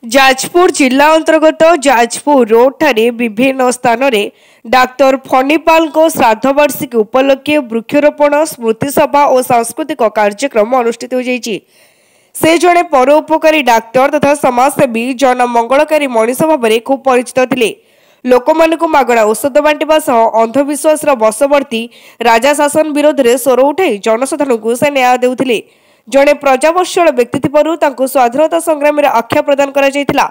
जाजपुर जिला अंतर्गत जाजपुर रोड ठारे विभिन्न स्थान में डाक्तर फणिपाल श्राद्धवार्षिकी उपलक्षे वृक्षरोपण स्मृति सभा और सांस्कृतिक कार्यक्रम अनुष्ठित हो जाइछि। से जड़े परोपकारी डाक्तर तथा समाजसेवी जन मंगलकारी मनीष भाव में खूब परिचित थे। लोक मागणा औषध बांटा सह अंधविश्वास वशवर्ती राजा शासन विरोध में स्वर उठाई जनसाधारण को से न्याय देउथिले। जड़े प्रजावत्सल व्यक्ति थिबारु स्वाधीनता संग्राम में आख्या प्रदान करा जायथिला।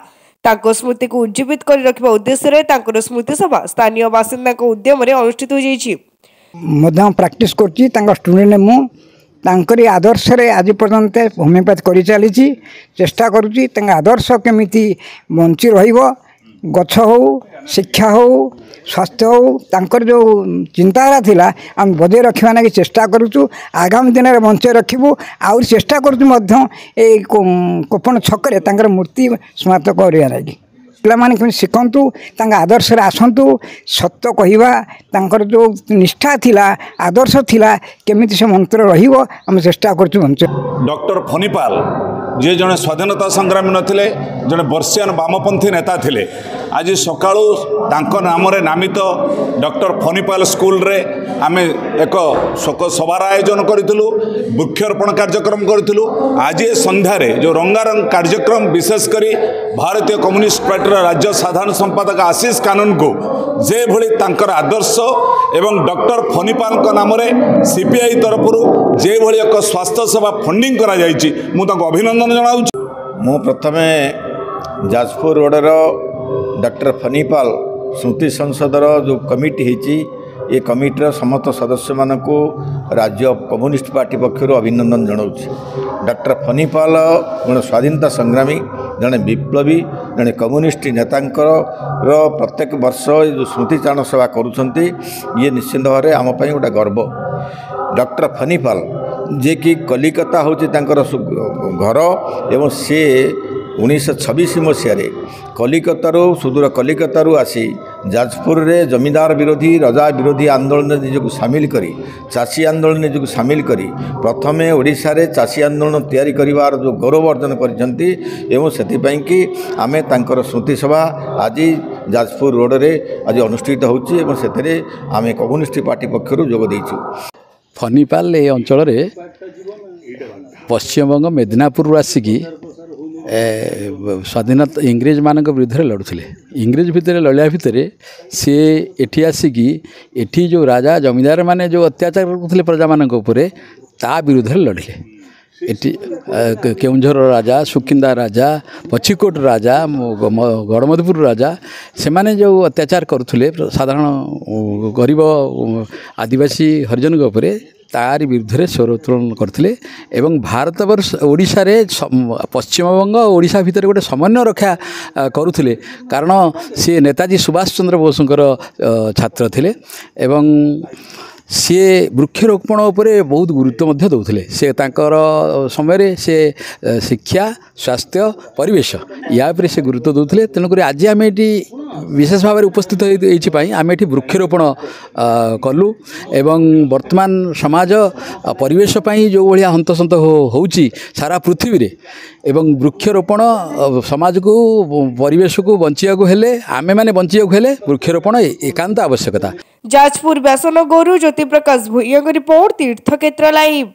तांको स्मृति को उज्जीवित कर रखिबा उद्देश्य तांकर स्मृति सभा स्थानीय बासिंदा उद्यम अनुष्ठित हो जाइछि। मध्य प्रैक्टिस करछि तांको स्टूडेंट मु तांकरी आदर्श रे आज पर्यंत होमियोपैथ करि चली चेष्टा करूछि। तांका आदर्श केमिति बंची रहिबो गछ हो शिक्षा हो स्वास्थ्य हो तांकर जो चिंताधारा थिला आम बजे रखा ना चेष्टा करूँ। आगामी दिन में बंचे रखू आउ चेष्टा करूँ कोपण छकरे तांकर मूर्ति समाप्त करिया लगी पे शिखु आदर्श आसतु सत्य कहवा तांकर जो निष्ठा थिला आदर्श थिला केमिति से मंत्र रहिबो आम चेष्टा करूँ। डॉक्टर फणिपाल जे जड़े स्वाधीनता संग्रामी नथिले जड़े बर्षियान वामपंथी नेता थिले। आज सकाळु तांको नाम रे नामित डॉक्टर फणिपाल स्कूल रे आमे एक शोक सभार आयोजन करितलु वृक्षरोपण कार्यक्रम करितलु। आज संध्यारे जो रंगारंग कार्यक्रम विशेष करी भारतीय कम्युनिस्ट पार्टी राज्य साधारण संपादक आशीष कानून को जे भली तांकर आदर्श एवं डॉक्टर फणिपाल नाम रे सीपीआई तरफ जे भली एक स्वास्थ्य सेवा फंडिंग करा जायछि मु तांको अभिनंदन जनाउछि। मु प्रथमे जाजपुर रोडर डॉक्टर फणिपाल स्मृति संसदर जो कमिटी होती ये कमिटर समस्त सदस्य मानक राज्य कम्युनिस्ट पार्टी पक्षर अभिनंदन जनाऊँगी। डॉक्टर फणिपाल जड़े स्वाधीनता संग्रामी जड़े विप्लवी जड़े कम्युनिस्ट नेतांकर प्रत्येक वर्ष जो स्मृतिचारण सभा करुँच ये निश्चित भाव में आम गोटे गर्व। डॉक्टर फणिपाल जे कि कलिकता हूँ घर एवं सी 1926 मसीह कलिकतारू सुदूर कलिकतारू आसी जाजपुर रे जमींदार विरोधी राजा विरोधी आंदोलन निजक सामिल करी चाषी आंदोलन निजक सामिल करी प्रथमे ओडिशा रे चाषी आंदोलन तैयारी करिवार जो गौरव अर्जन करछंती एवं सेतिपई कि आमे तांकर स्मृति सभा आज जाजपुर रोड रे आज अनुष्ठित होउची एवं सेतरे आमे कम्युनिस्ट पार्टी पक्षरु जोग दैछु। फणिपाल ए अंचल रे पश्चिमबंग मेदिनापुर आसिकी स्वाधीनता इंग्रेज मान विरुद्ध लड़ुले। इंग्रेज भितर लड़िया भितर सी एठी आसिकी एठी जो राजा जमींदार माने जो अत्याचार करते प्रजा मान ता विरुद्ध लड़िले। एटी केउंझर राजा सुकिंदा राजा पछिकोट राजा गड़मधुपुर राजा से माने जो अत्याचार करुले साधारण गरीब आदिवासी हरिजन के तार विरुद्ध स्वर उत्तोलन करते एवं भारतवर्ष ओडिशा रे पश्चिमबंग ओडिशा भितर गोटे समन्वय रक्षा करुले कारण सी नेताजी सुभाष चंद्र बोसंकर छात्र थिले एवं सी वृक्षरोपण उपरे बहुत गुरुत्व दौले। से तांकर समय से शिक्षा स्वास्थ्य परिवेश या से गुरुत्व दौले। तेणुक आज आम ये विशेष भाव में उपस्थित होपाई आम ये वृक्षरोपण कलु एवं वर्तमान समाज परिवेश जो भाया हंतसंत होउची सारा पृथ्वी रे एवं वृक्षरोपण समाज को परिवेश को बंचिया हेले आमे माने बंचिया हेले वृक्षरोपण एकांत आवश्यकता। जाजपुर व्यासन गौरु ज्योति प्रकाश भूयंग रिपोर्ट तीर्थक्षेत्र लाइव।